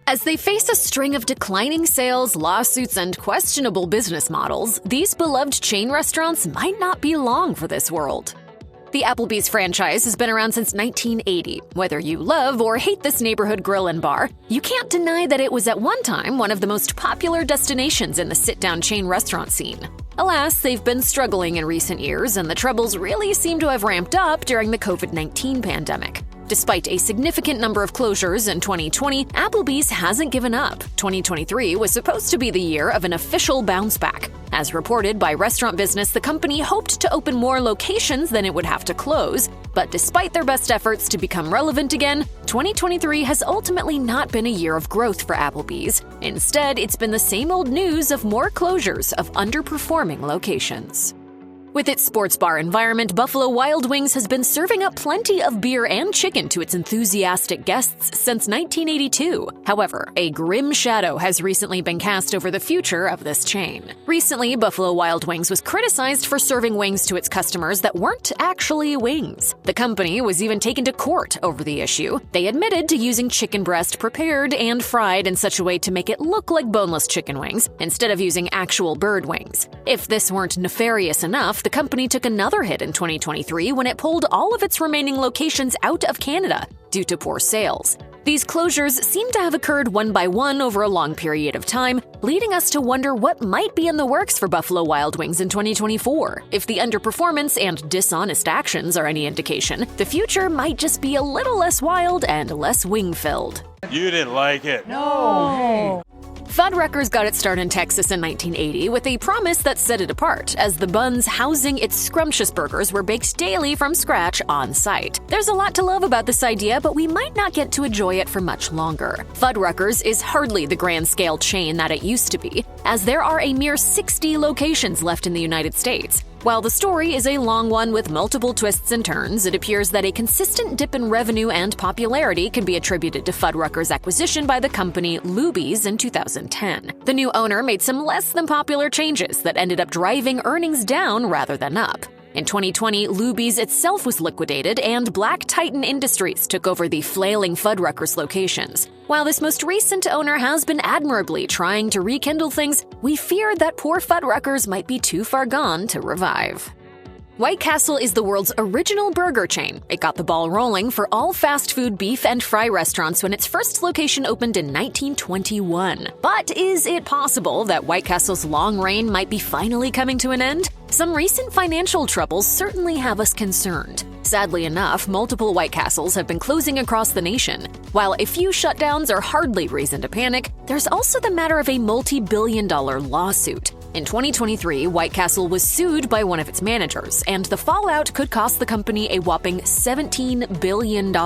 As they face a string of declining sales, lawsuits, and questionable business models, these beloved chain restaurants might not be long for this world. The Applebee's franchise has been around since 1980. Whether you love or hate this neighborhood grill and bar, you can't deny that it was at one time one of the most popular destinations in the sit-down chain restaurant scene. Alas, they've been struggling in recent years, and the troubles really seem to have ramped up during the COVID-19 pandemic. Despite a significant number of closures in 2020, Applebee's hasn't given up. 2023 was supposed to be the year of an official bounce back. As reported by Restaurant Business, the company hoped to open more locations than it would have to close. But despite their best efforts to become relevant again, 2023 has ultimately not been a year of growth for Applebee's. Instead, it's been the same old news of more closures of underperforming locations. With its sports bar environment, Buffalo Wild Wings has been serving up plenty of beer and chicken to its enthusiastic guests since 1982. However, a grim shadow has recently been cast over the future of this chain. Recently, Buffalo Wild Wings was criticized for serving wings to its customers that weren't actually wings. The company was even taken to court over the issue. They admitted to using chicken breast prepared and fried in such a way to make it look like boneless chicken wings, instead of using actual bird wings. If this weren't nefarious enough, the company took another hit in 2023 when it pulled all of its remaining locations out of Canada due to poor sales. These closures seem to have occurred one by one over a long period of time, leading us to wonder what might be in the works for Buffalo Wild Wings in 2024. If the underperformance and dishonest actions are any indication, the future might just be a little less wild and less wing-filled. You didn't like it. No. Fuddruckers got its start in Texas in 1980 with a promise that set it apart, as the buns housing its scrumptious burgers were baked daily from scratch on site. There's a lot to love about this idea, but we might not get to enjoy it for much longer. Fuddruckers is hardly the grand-scale chain that it used to be, as there are a mere 60 locations left in the United States. While the story is a long one with multiple twists and turns, it appears that a consistent dip in revenue and popularity can be attributed to Fuddruckers' acquisition by the company Luby's in 2010. The new owner made some less than popular changes that ended up driving earnings down rather than up. In 2020, Luby's itself was liquidated, and Black Titan Industries took over the flailing Fuddruckers locations. While this most recent owner has been admirably trying to rekindle things, we fear that poor Fuddruckers might be too far gone to revive. White Castle is the world's original burger chain. It got the ball rolling for all fast food beef and fry restaurants when its first location opened in 1921. But is it possible that White Castle's long reign might be finally coming to an end? Some recent financial troubles certainly have us concerned. Sadly enough, multiple White Castles have been closing across the nation. While a few shutdowns are hardly reason to panic, there's also the matter of a multi-billion-dollar lawsuit. In 2023, White Castle was sued by one of its managers, and the fallout could cost the company a whopping $17 billion.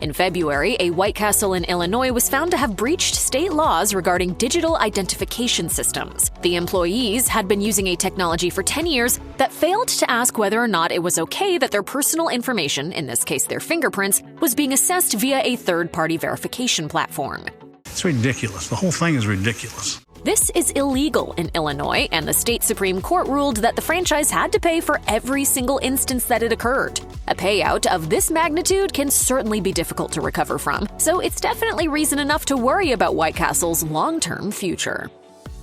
In February, a White Castle in Illinois was found to have breached state laws regarding digital identification systems. The employees had been using a technology for 10 years that failed to ask whether or not it was okay that their personal information, in this case their fingerprints, was being assessed via a third-party verification platform. It's ridiculous. The whole thing is ridiculous. This is illegal in Illinois, and the state Supreme Court ruled that the franchise had to pay for every single instance that it occurred. A payout of this magnitude can certainly be difficult to recover from, so it's definitely reason enough to worry about White Castle's long-term future.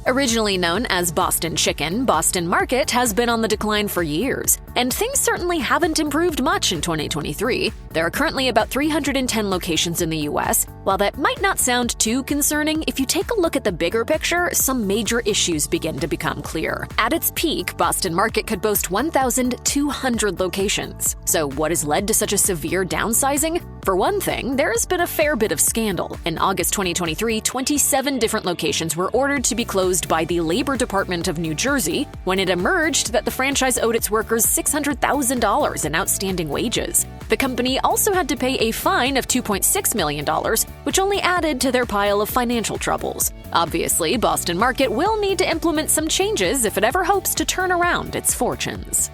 Originally known as Boston Chicken, Boston Market has been on the decline for years, and things certainly haven't improved much in 2023. There are currently about 310 locations in the U.S. While that might not sound too concerning, if you take a look at the bigger picture, some major issues begin to become clear. At its peak, Boston Market could boast 1,200 locations. So what has led to such a severe downsizing? For one thing, there has been a fair bit of scandal. In August 2023, 27 different locations were ordered to be closed by the Labor Department of New Jersey when it emerged that the franchise owed its workers $600,000 in outstanding wages. The company also had to pay a fine of $2.6 million, which only added to their pile of financial troubles. Obviously, Boston Market will need to implement some changes if it ever hopes to turn around its fortunes.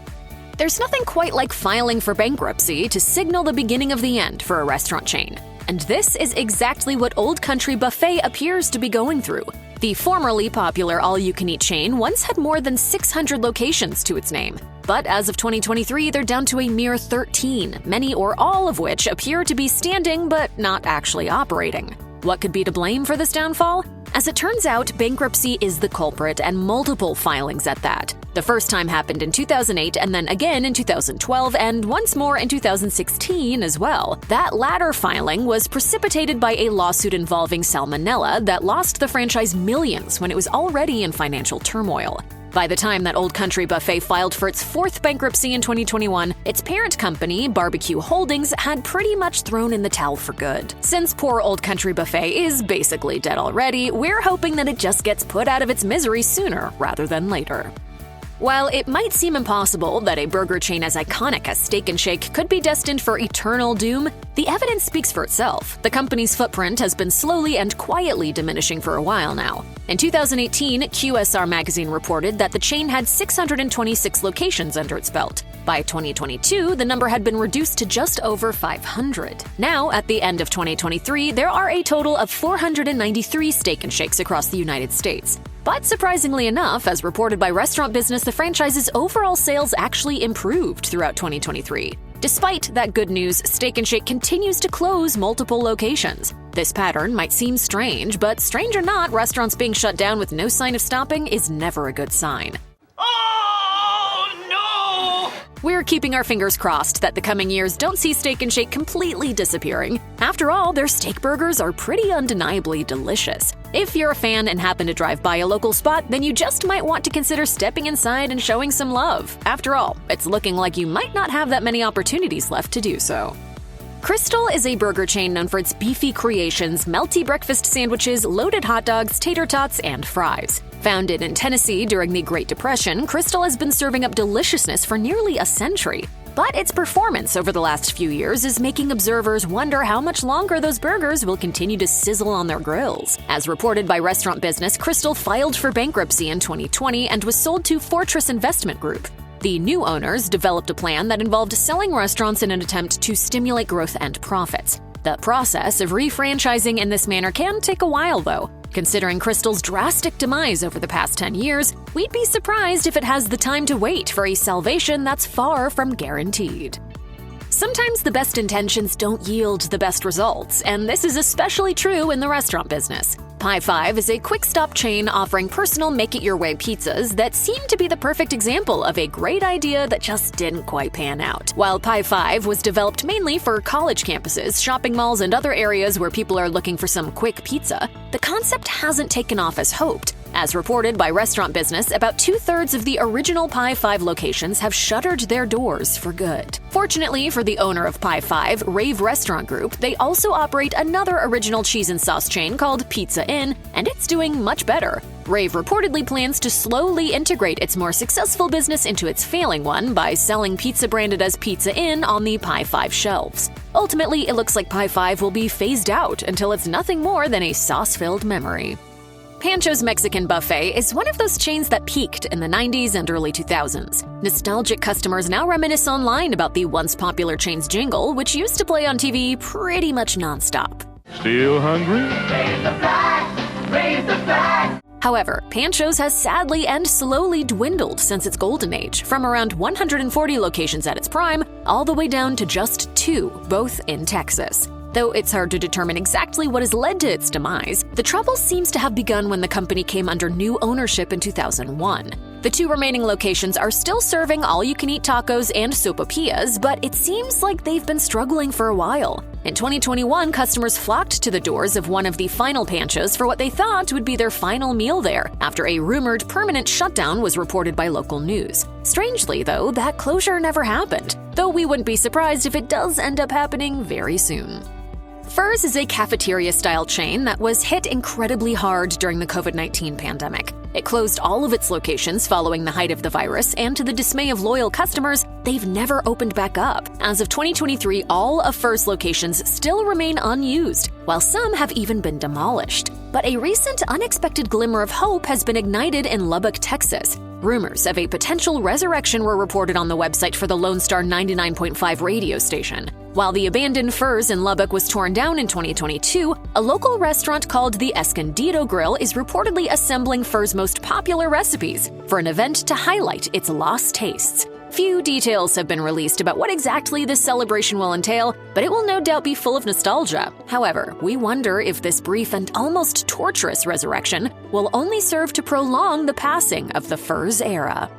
There's nothing quite like filing for bankruptcy to signal the beginning of the end for a restaurant chain. And this is exactly what Old Country Buffet appears to be going through. The formerly popular all-you-can-eat chain once had more than 600 locations to its name. But as of 2023, they're down to a mere 13, many or all of which appear to be standing but not actually operating. What could be to blame for this downfall? As it turns out, bankruptcy is the culprit, and multiple filings at that. The first time happened in 2008, and then again in 2012, and once more in 2016 as well. That latter filing was precipitated by a lawsuit involving salmonella that lost the franchise millions when it was already in financial turmoil. By the time that Old Country Buffet filed for its fourth bankruptcy in 2021, its parent company, Barbecue Holdings, had pretty much thrown in the towel for good. Since poor Old Country Buffet is basically dead already, we're hoping that it just gets put out of its misery sooner rather than later. While it might seem impossible that a burger chain as iconic as Steak 'n Shake could be destined for eternal doom, the evidence speaks for itself. The company's footprint has been slowly and quietly diminishing for a while now. In 2018, QSR magazine reported that the chain had 626 locations under its belt. By 2022, the number had been reduced to just over 500. Now, at the end of 2023, there are a total of 493 Steak 'n Shakes across the United States. But surprisingly enough, as reported by Restaurant Business, the franchise's overall sales actually improved throughout 2023. Despite that good news, Steak 'n Shake continues to close multiple locations. This pattern might seem strange, but strange or not, restaurants being shut down with no sign of stopping is never a good sign. We're keeping our fingers crossed that the coming years don't see Steak 'n Shake completely disappearing. After all, their steak burgers are pretty undeniably delicious. If you're a fan and happen to drive by a local spot, then you just might want to consider stepping inside and showing some love. After all, it's looking like you might not have that many opportunities left to do so. Krystal is a burger chain known for its beefy creations, melty breakfast sandwiches, loaded hot dogs, tater tots, and fries. Founded in Tennessee during the Great Depression, Krystal has been serving up deliciousness for nearly a century. But its performance over the last few years is making observers wonder how much longer those burgers will continue to sizzle on their grills. As reported by Restaurant Business, Krystal filed for bankruptcy in 2020 and was sold to Fortress Investment Group. The new owners developed a plan that involved selling restaurants in an attempt to stimulate growth and profits. The process of refranchising in this manner can take a while, though. Considering Krystal's drastic demise over the past 10 years, we'd be surprised if it has the time to wait for a salvation that's far from guaranteed. Sometimes the best intentions don't yield the best results, and this is especially true in the restaurant business. Pie 5 is a quick-stop chain offering personal make-it-your-way pizzas that seem to be the perfect example of a great idea that just didn't quite pan out. While Pie 5 was developed mainly for college campuses, shopping malls, and other areas where people are looking for some quick pizza, the concept hasn't taken off as hoped. As reported by Restaurant Business, about 2/3 of the original Pie 5 locations have shuttered their doors for good. Fortunately for the owner of Pie 5, Rave Restaurant Group, they also operate another original cheese and sauce chain called Pizza Inn, and it's doing much better. Rave reportedly plans to slowly integrate its more successful business into its failing one by selling pizza branded as Pizza Inn on the Pie 5 shelves. Ultimately, it looks like Pie 5 will be phased out until it's nothing more than a sauce-filled memory. Pancho's Mexican Buffet is one of those chains that peaked in the 90s and early 2000s. Nostalgic customers now reminisce online about the once popular chain's jingle, which used to play on TV pretty much nonstop. Still hungry? Raise the flag! Raise the flag! However, Pancho's has sadly and slowly dwindled since its golden age, from around 140 locations at its prime, all the way down to just 2, both in Texas. Though it's hard to determine exactly what has led to its demise, the trouble seems to have begun when the company came under new ownership in 2001. The 2 remaining locations are still serving all-you-can-eat tacos and sopapillas, but it seems like they've been struggling for a while. In 2021, customers flocked to the doors of one of the final Panchos for what they thought would be their final meal there, after a rumored permanent shutdown was reported by local news. Strangely, though, that closure never happened, though we wouldn't be surprised if it does end up happening very soon. Furr's is a cafeteria-style chain that was hit incredibly hard during the COVID-19 pandemic. It closed all of its locations following the height of the virus, and to the dismay of loyal customers, they've never opened back up. As of 2023, all of Furr's locations still remain unused, while some have even been demolished. But a recent unexpected glimmer of hope has been ignited in Lubbock, Texas. Rumors of a potential resurrection were reported on the website for the Lone Star 99.5 radio station. While the abandoned Furr's in Lubbock was torn down in 2022, a local restaurant called the Escondido Grill is reportedly assembling Furr's most popular recipes for an event to highlight its lost tastes. Few details have been released about what exactly this celebration will entail, but it will no doubt be full of nostalgia. However, we wonder if this brief and almost torturous resurrection will only serve to prolong the passing of the Furr's era.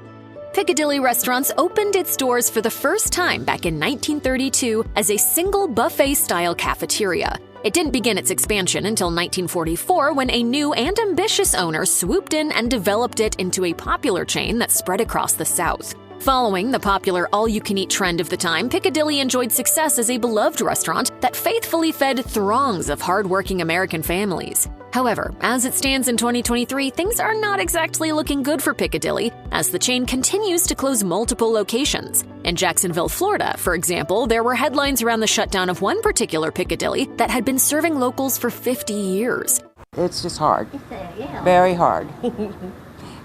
Piccadilly Restaurants opened its doors for the first time back in 1932 as a single buffet-style cafeteria. It didn't begin its expansion until 1944 when a new and ambitious owner swooped in and developed it into a popular chain that spread across the South. Following the popular all-you-can-eat trend of the time, Piccadilly enjoyed success as a beloved restaurant that faithfully fed throngs of hard-working American families. However, as it stands in 2023, things are not exactly looking good for Piccadilly, as the chain continues to close multiple locations. In Jacksonville, Florida, for example, there were headlines around the shutdown of one particular Piccadilly that had been serving locals for 50 years. It's just hard. Very hard.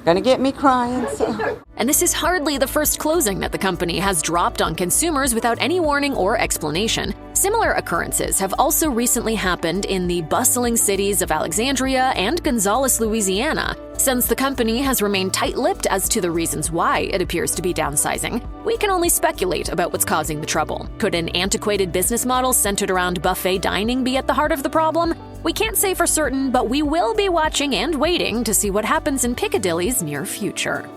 Gonna get me crying, so. And this is hardly the first closing that the company has dropped on consumers without any warning or explanation. Similar occurrences have also recently happened in the bustling cities of Alexandria and Gonzales, Louisiana. Since the company has remained tight-lipped as to the reasons why it appears to be downsizing, we can only speculate about what's causing the trouble. Could an antiquated business model centered around buffet dining be at the heart of the problem? We can't say for certain, but we will be watching and waiting to see what happens in Piccadilly's near future.